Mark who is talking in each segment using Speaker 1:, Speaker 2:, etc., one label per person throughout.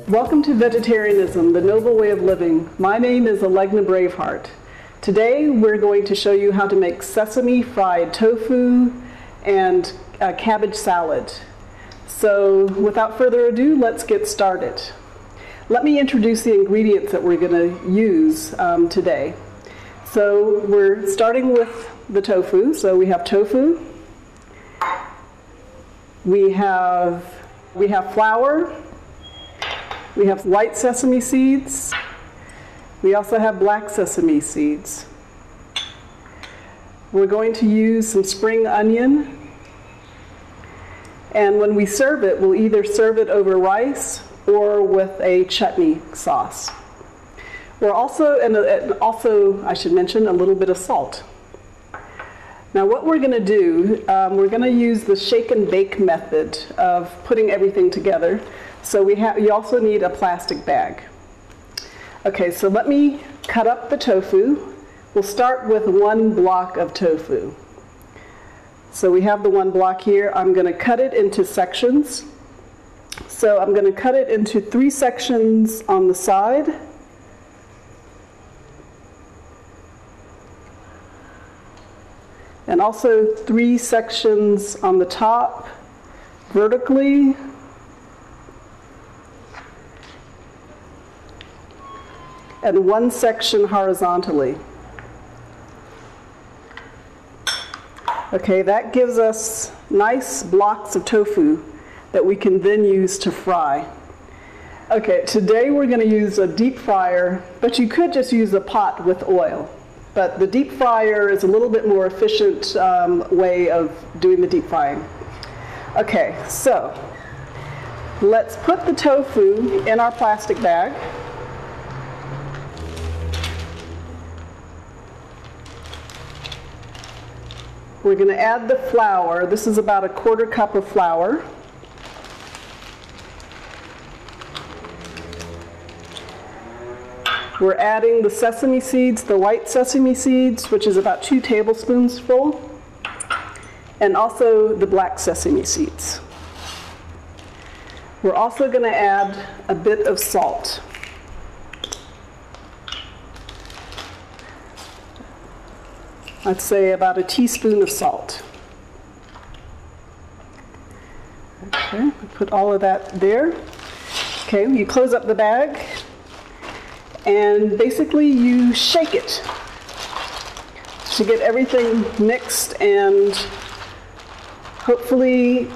Speaker 1: Welcome to Vegetarianism, the Noble Way of Living. My name is Alegna Braveheart. Today we're going to show you how to make sesame fried tofu and a cabbage salad. So without further ado, let's get started. Let me introduce the ingredients that we're going to use today. So we're starting with the tofu. So we have tofu, we have flour, we have white sesame seeds, we also have black sesame seeds. We're going to use some spring onion, and when we serve it, we'll either serve it over rice or with a chutney sauce. We're also, and also I should mention, a little bit of salt. Now what we're going to do, we're going to use the shake and bake method of putting everything together. So you also need a plastic bag. Okay, so let me cut up the tofu. We'll start with one block of tofu. So we have the one block here. I'm going to cut it into sections. So I'm going to cut it into 3 sections on the side. And also 3 sections on the top, vertically. And 1 section horizontally. Okay, that gives us nice blocks of tofu that we can then use to fry. Okay, today we're going to use a deep fryer, but you could just use a pot with oil. But the deep fryer is a little bit more efficient way of doing the deep frying. Okay, so let's put the tofu in our plastic bag. We're going to add the flour. This is about 1/4 cup of flour. We're adding the sesame seeds, the white sesame seeds, which is about 2 tablespoons full, and also the black sesame seeds. We're also going to add a bit of salt. I'd say about 1 teaspoon of salt. Okay, put all of that there. Okay, you close up the bag, and basically you shake it to get everything mixed and hopefully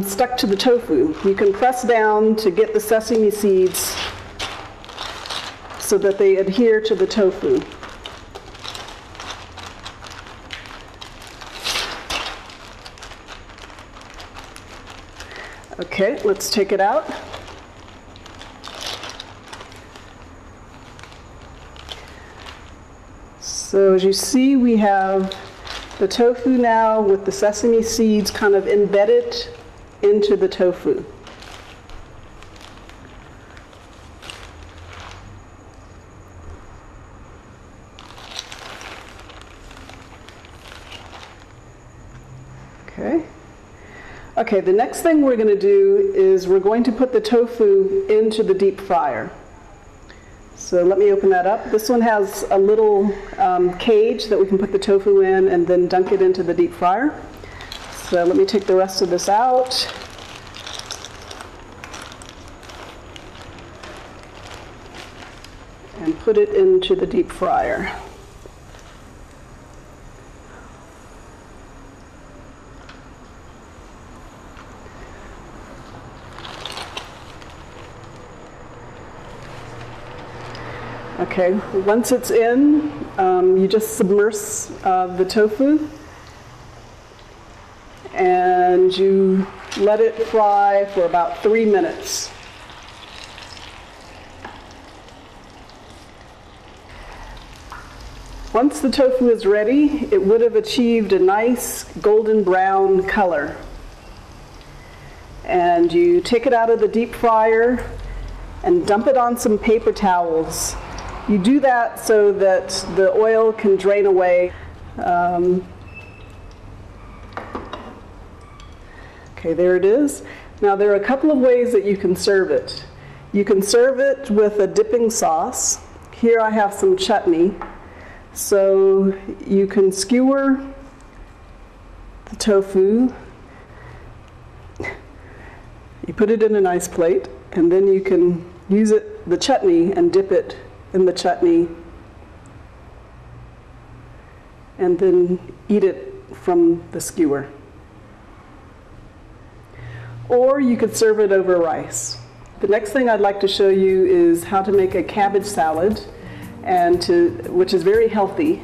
Speaker 1: stuck to the tofu. You can press down to get the sesame seeds so that they adhere to the tofu. Okay, let's take it out. So as you see, we have the tofu now with the sesame seeds kind of embedded into the tofu. Okay. Okay, the next thing we're going to do is we're going to put the tofu into the deep fryer. So let me open that up. This one has a little cage that we can put the tofu in and then dunk it into the deep fryer. So let me take the rest of this out. And put it into the deep fryer. Okay, once it's in, you just submerge the tofu and you let it fry for about 3 minutes. Once the tofu is ready, it would have achieved a nice golden brown color. And you take it out of the deep fryer and dump it on some paper towels. You do that so that the oil can drain away. Okay, there it is. Now there are a couple of ways that you can serve it. You can serve it with a dipping sauce. Here I have some chutney. So you can skewer the tofu. You put it in a nice plate, and then you can use the chutney and dip it in the chutney, and then eat it from the skewer. Or you could serve it over rice. The next thing I'd like to show you is how to make a cabbage salad, which is very healthy.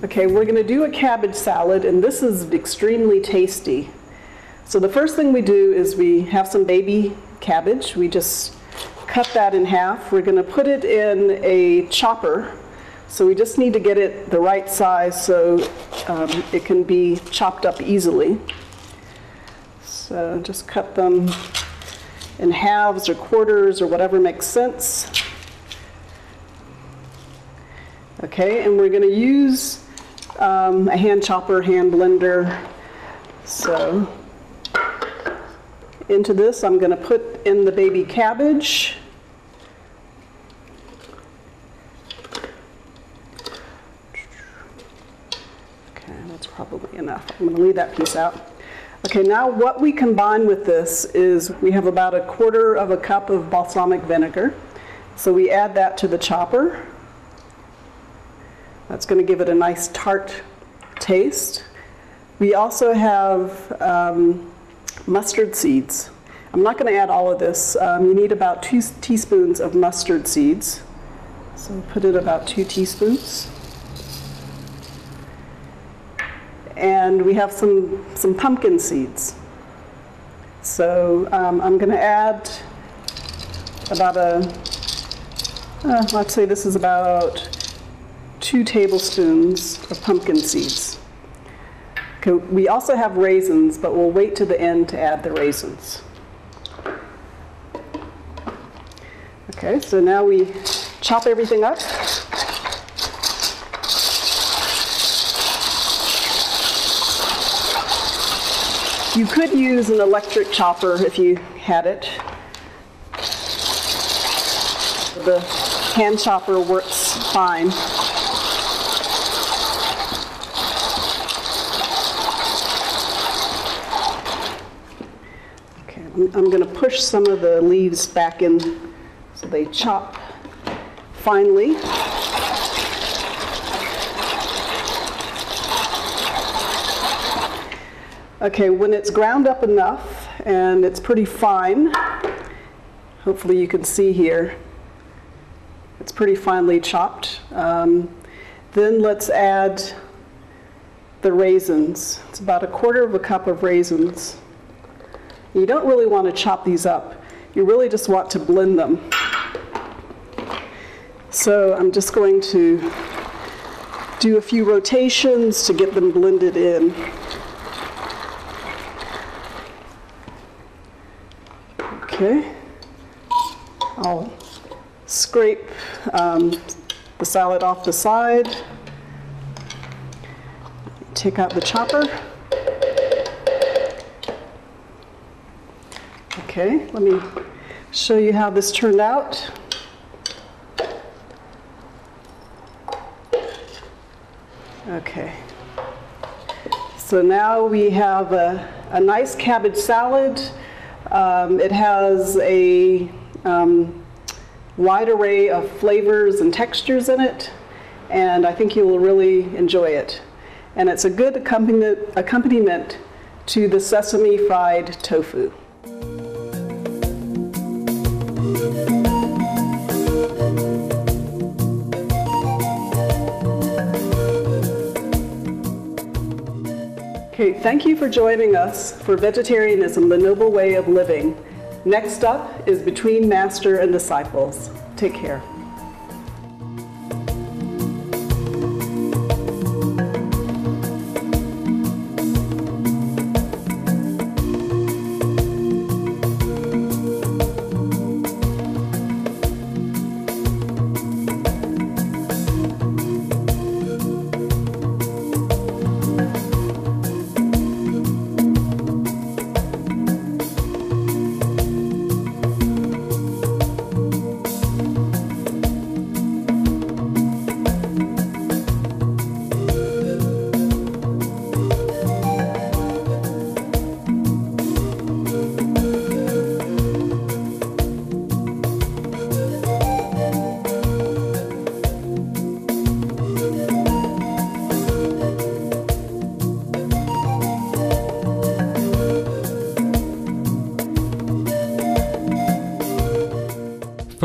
Speaker 1: Okay, we're going to do a cabbage salad, and this is extremely tasty. So the first thing we do is we have some baby cabbage. We just cut that in half. We're going to put it in a chopper. So we just need to get it the right size so it can be chopped up easily. So just cut them in halves or quarters or whatever makes sense. Okay, and we're going to use a hand chopper, hand blender. So into this I'm going to put in the baby cabbage. Okay, that's probably enough. I'm going to leave that piece out. Okay, now what we combine with this is we have about 1/4 cup of balsamic vinegar. So we add that to the chopper. That's going to give it a nice tart taste. We also have mustard seeds. I'm not going to add all of this. You need about 2 teaspoons of mustard seeds. So put in about 2 teaspoons. And we have some pumpkin seeds. So I'm going to add about let's say this is about 2 tablespoons of pumpkin seeds. Okay, we also have raisins, but we'll wait to the end to add the raisins. Okay, so now we chop everything up. You could use an electric chopper if you had it. The hand chopper works fine. I'm going to push some of the leaves back in so they chop finely. Okay, when it's ground up enough and it's pretty fine, hopefully you can see here, it's pretty finely chopped. Then let's add the raisins. It's about 1/4 cup of raisins. You don't really want to chop these up. You really just want to blend them. So I'm just going to do a few rotations to get them blended in. Okay. I'll scrape the salad off the side. Take out the chopper. Okay, let me show you how this turned out. Okay, so now we have a nice cabbage salad. It has a wide array of flavors and textures in it, and I think you will really enjoy it. And it's a good accompaniment to the sesame fried tofu. thank you for joining us for Vegetarianism, the Noble Way of Living. Next up is Between Master and Disciples. Take care.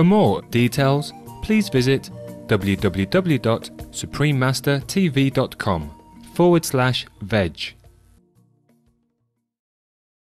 Speaker 2: For more details, please visit www.suprememastertv.com/veg.